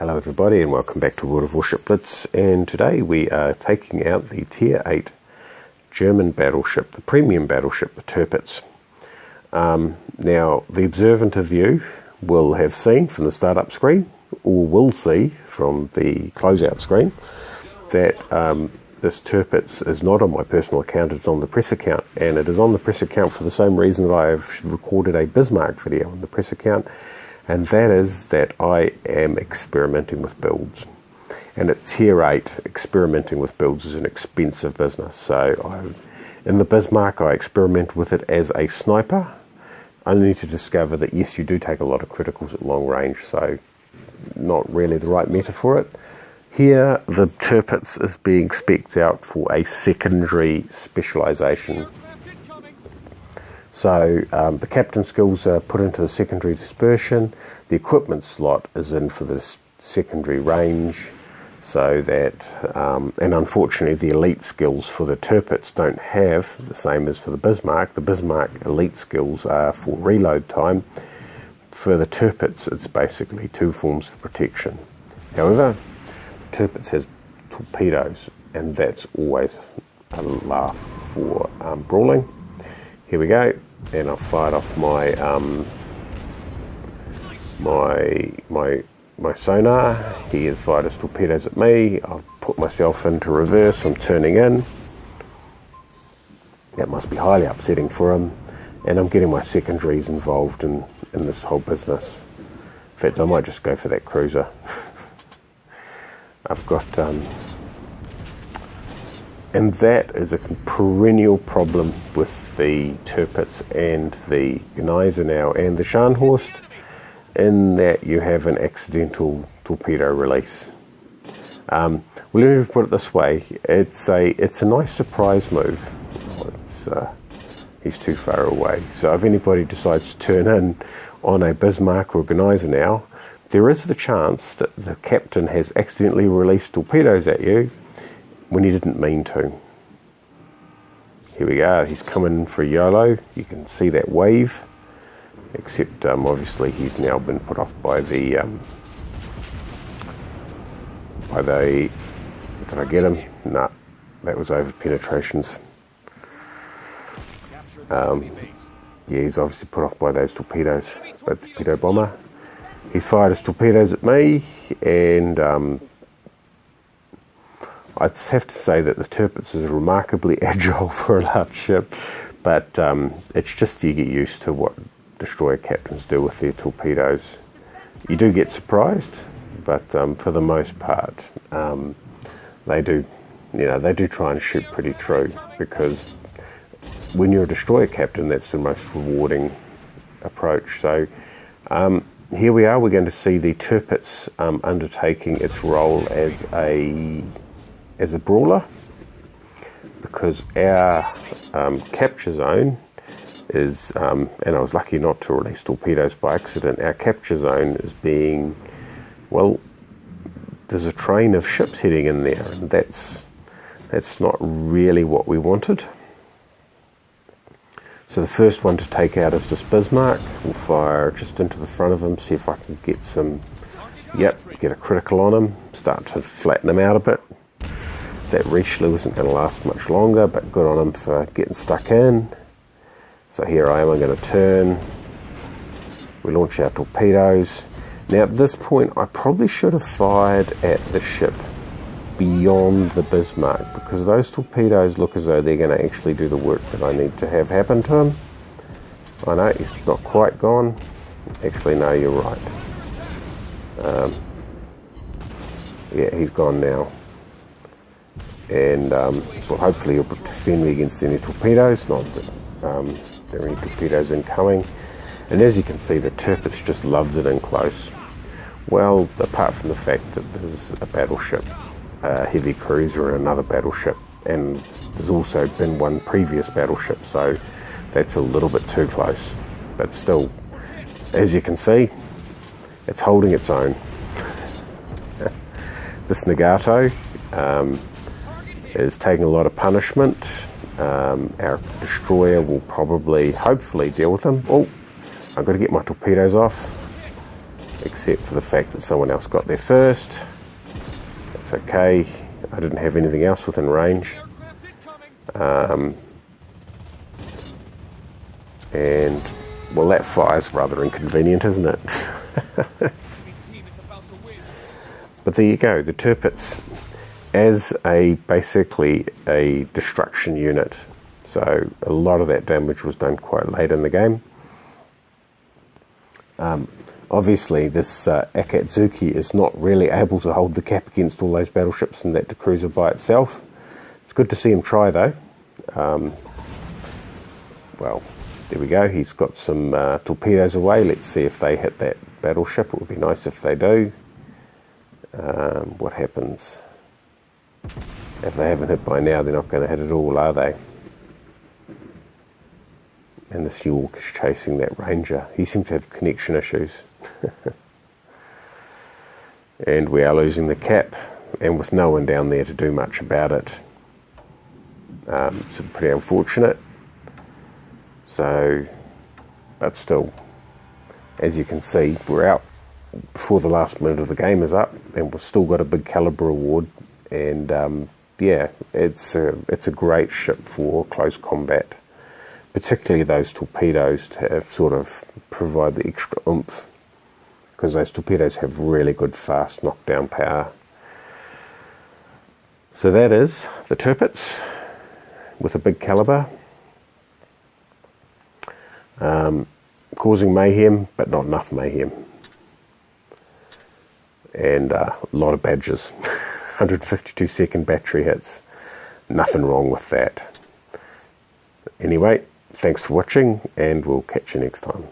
Hello everybody and welcome back to World of Warships Blitz, and today we are taking out the Tier 8 German battleship, the premium battleship, the Tirpitz. Now the observant of you will have seen from the startup screen, or will see from the closeout screen, that this Tirpitz is not on my personal account, it's on the press account, and it is on the press account for the same reason that I have recorded a Bismarck video on the press account. And that is that I am experimenting with builds. And at Tier 8, experimenting with builds is an expensive business. So in the Bismarck, I experiment with it as a sniper, only to discover that yes, you do take a lot of criticals at long range, so not really the right meta for it. Here, the Tirpitz is being spec'd out for a secondary specialisation. So the captain skills are put into the secondary dispersion, the equipment slot is in for this secondary range, so that, and unfortunately the elite skills for the Tirpitz don't have the same as for the Bismarck. The Bismarck elite skills are for reload time. For the Tirpitz it's basically two forms of protection. However, the Tirpitz has torpedoes, and that's always a laugh for brawling. Here we go. And I've fired off my my sonar. He has fired his torpedoes at me. I've put myself into reverse. I'm turning in. That must be highly upsetting for him. And I'm getting my secondaries involved in this whole business. In fact, I might just go for that cruiser. I've got and that is a perennial problem with the Tirpitz and the Gneisenau and the Scharnhorst, in that you have an accidental torpedo release. Well, let me put it this way: it's a nice surprise move. He's too far away. So if anybody decides to turn in on a Bismarck or a Gneisenau, there is the chance that the captain has accidentally released torpedoes at you when he didn't mean to. Here we go, he's coming for YOLO. You can see that wave, except obviously he's now been put off by the did I get him? Nah, that was over penetrations. Yeah, he's obviously put off by those torpedoes, by the torpedo bomber. He's fired his torpedoes at me, and I'd have to say that the Tirpitz is remarkably agile for a large ship, but it's just you get used to what destroyer captains do with their torpedoes. You do get surprised, but for the most part, they do try and shoot pretty true, because when you're a destroyer captain, that's the most rewarding approach. So here we are. We're going to see the Tirpitz undertaking its role as a brawler, because our capture zone is, and I was lucky not to release torpedoes by accident, our capture zone is being, well, there's a train of ships heading in there, and that's not really what we wanted. So the first one to take out is this Bismarck. We'll fire just into the front of him, see if I can get some, get a critical on him, start to flatten him out a bit. That Richelieu isn't going to last much longer, but good on him for getting stuck in. So here I am, I'm going to turn. We launch our torpedoes. Now at this point I probably should have fired at the ship beyond the Bismarck, because those torpedoes look as though they're going to actually do the work that I need to have happen to him. I know he's not quite gone. Actually no, you're right. Yeah, he's gone now. And well, hopefully he'll defend me against any torpedoes. Not that there are any torpedoes incoming. And as you can see, the Tirpitz just loves it in close. Well, apart from the fact that there's a battleship, a heavy cruiser and another battleship, and there's also been one previous battleship, so that's a little bit too close. But still, as you can see, it's holding its own. This Nagato is taking a lot of punishment. Our destroyer will probably, hopefully, deal with him. Oh, I've got to get my torpedoes off. except for the fact that someone else got there first. That's okay. I didn't have anything else within range. And, well, that fire's rather inconvenient, isn't it? But there you go, the Tirpitz as basically a destruction unit. So a lot of that damage was done quite late in the game. Obviously, this Akatsuki is not really able to hold the cap against all those battleships and that cruiser by itself. It's good to see him try, though. Well, there we go. He's got some torpedoes away. Let's see if they hit that battleship. It would be nice if they do. What happens? If they haven't hit by now, they're not going to hit at all, are they? And this York is chasing that Ranger. He seems to have connection issues. And we are losing the cap, and with no one down there to do much about it. It's pretty unfortunate. So, but still, as you can see, we're out before the last minute of the game is up, and we've still got a big caliber award. And yeah, it's a great ship for close combat, particularly those torpedoes to sort of provide the extra oomph, because those torpedoes have really good fast knockdown power. So that is the Tirpitz with a big caliber, causing mayhem, but not enough mayhem. And a lot of badges. 152 second battery hits. Nothing wrong with that. Anyway, thanks for watching, and we'll catch you next time.